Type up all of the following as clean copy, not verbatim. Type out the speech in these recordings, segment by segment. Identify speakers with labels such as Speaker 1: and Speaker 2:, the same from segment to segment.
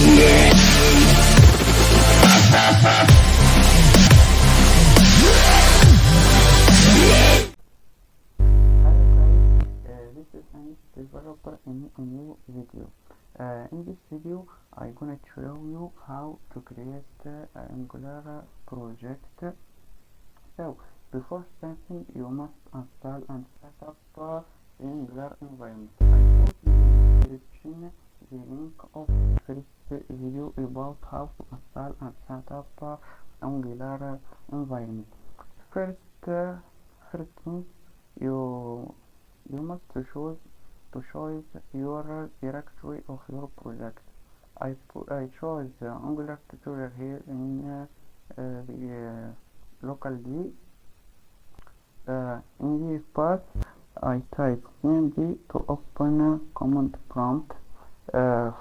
Speaker 1: This is an developer in a new video. In this video, I'm gonna show you how to create an Angular project. So, before starting, you must install and set up the Angular environment. I put in the description the link of first video about how to install and set up Angular environment. First thing, you must choose your directory of your project. I chose Angular tutorial here in the local D. In this path, I type cmd to open a command prompt.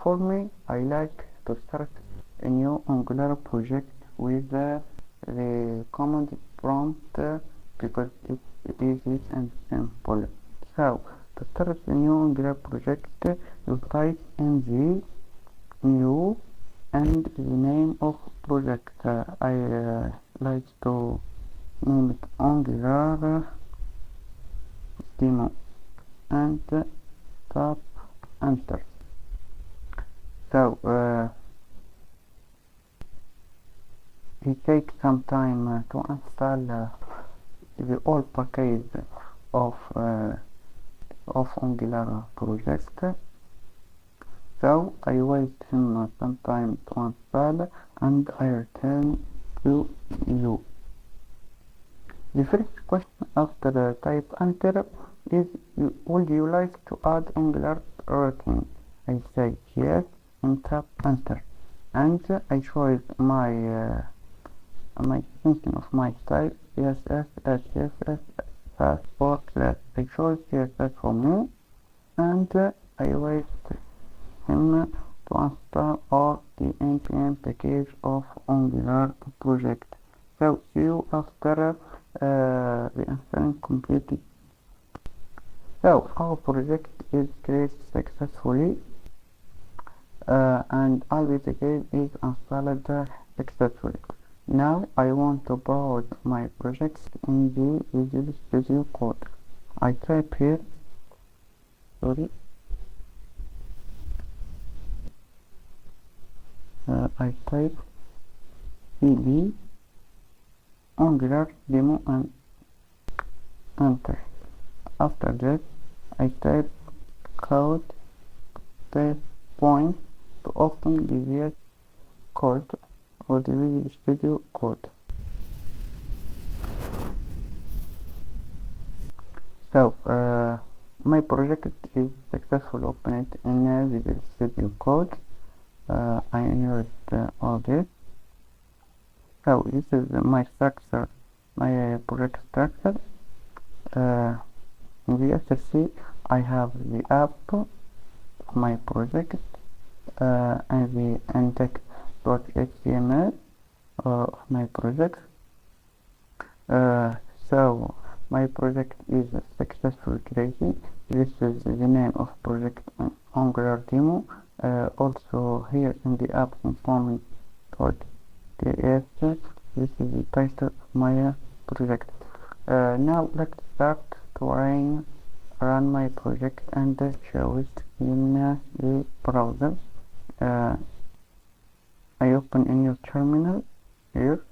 Speaker 1: For me, I like to start a new Angular project with the command prompt because it's easy and simple. So, to start a new Angular project, you type in the new and the name of project. I like to name it Angular demo and tap enter. So it takes some time to install the all package of Angular project. So I wait him some time to install and I return to you. The first question after type enter is, would you like to add Angular routine? I say yes and tap enter, and I choose my extension of my style CSS as CSS fast for class. I choose CSS for me, and I wait him to install all the npm package of Angular project. So see you after the installing completed. So our project is created successfully, and all the package is installed successfully. Now I want to browse my projects in the Visual Studio Code. I type here, I type cd Angular demo and enter. After that, I type code point to open the VS Code or the Visual Studio Code. So my project is successfully opened in Visual Studio Code. I inherit all this. So this is my structure, my project structure. In the SRC, I have the app of my project and the index.html of my project. So my project is successfully created. This is the name of project Angular demo. Also here in the app component.ts, this is the title of my project. Now let's start to run my project and show it in the browser. I open a new terminal here.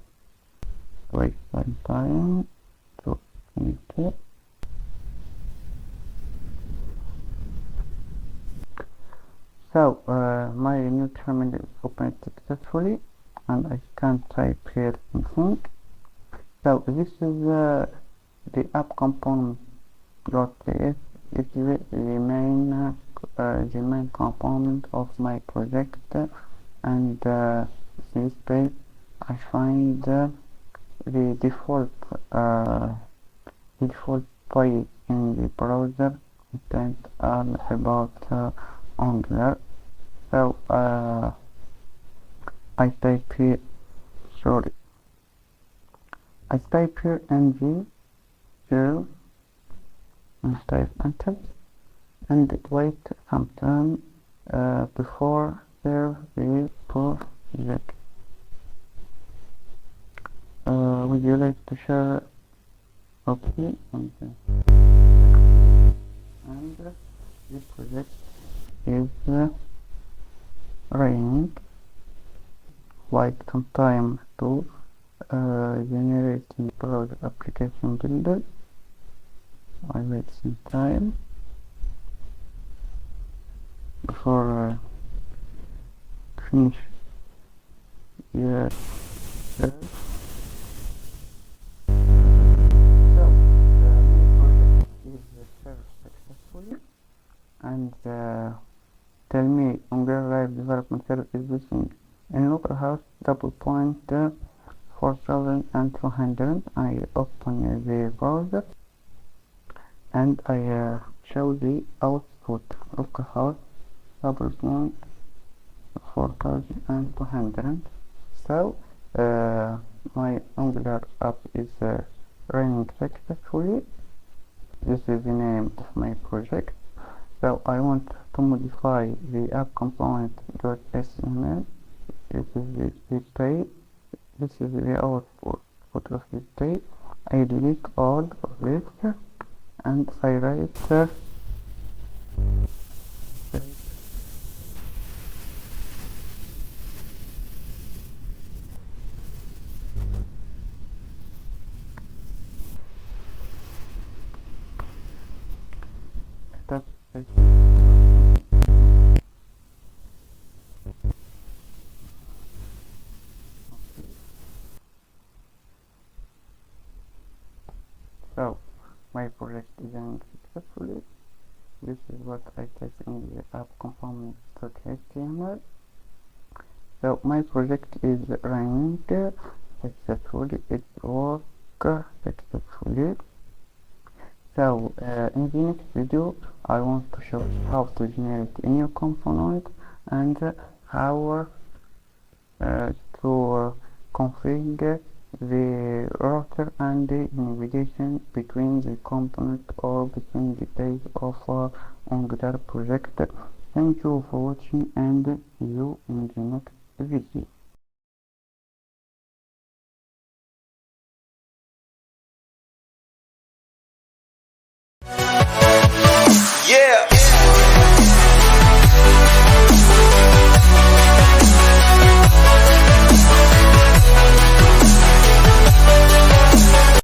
Speaker 1: Wait some time to connect it. So my new terminal is opened successfully, and I can type here something. So this is the app component.ts. It's the main component of my project, and this page I find the default page in the browser that are about Angular. So I type here ng 0 and type enter and wait some time before there will project. Would you like to share? Okay, and the project is running, like some time to generating browser application builder. I wait some time before finish. Yes. So the project is served successfully, and tell me Angular Live Development Service is using in localhost double point 4200. I open the browser and I show the output localhost double point 4200. So my Angular app is running successfully. This is the name of my project. So I want to modify the app component.html. This is the page. This is the output of this page. I delete all of this and I write step. So my project is running successfully. This is what I type in the app component.html. So my project is running successfully. It works successfully. So in the next video I want to show how to generate a new component and how to configure the router and the navigation between the component or between the page of Angular project. Thank you for watching and see you in the next video.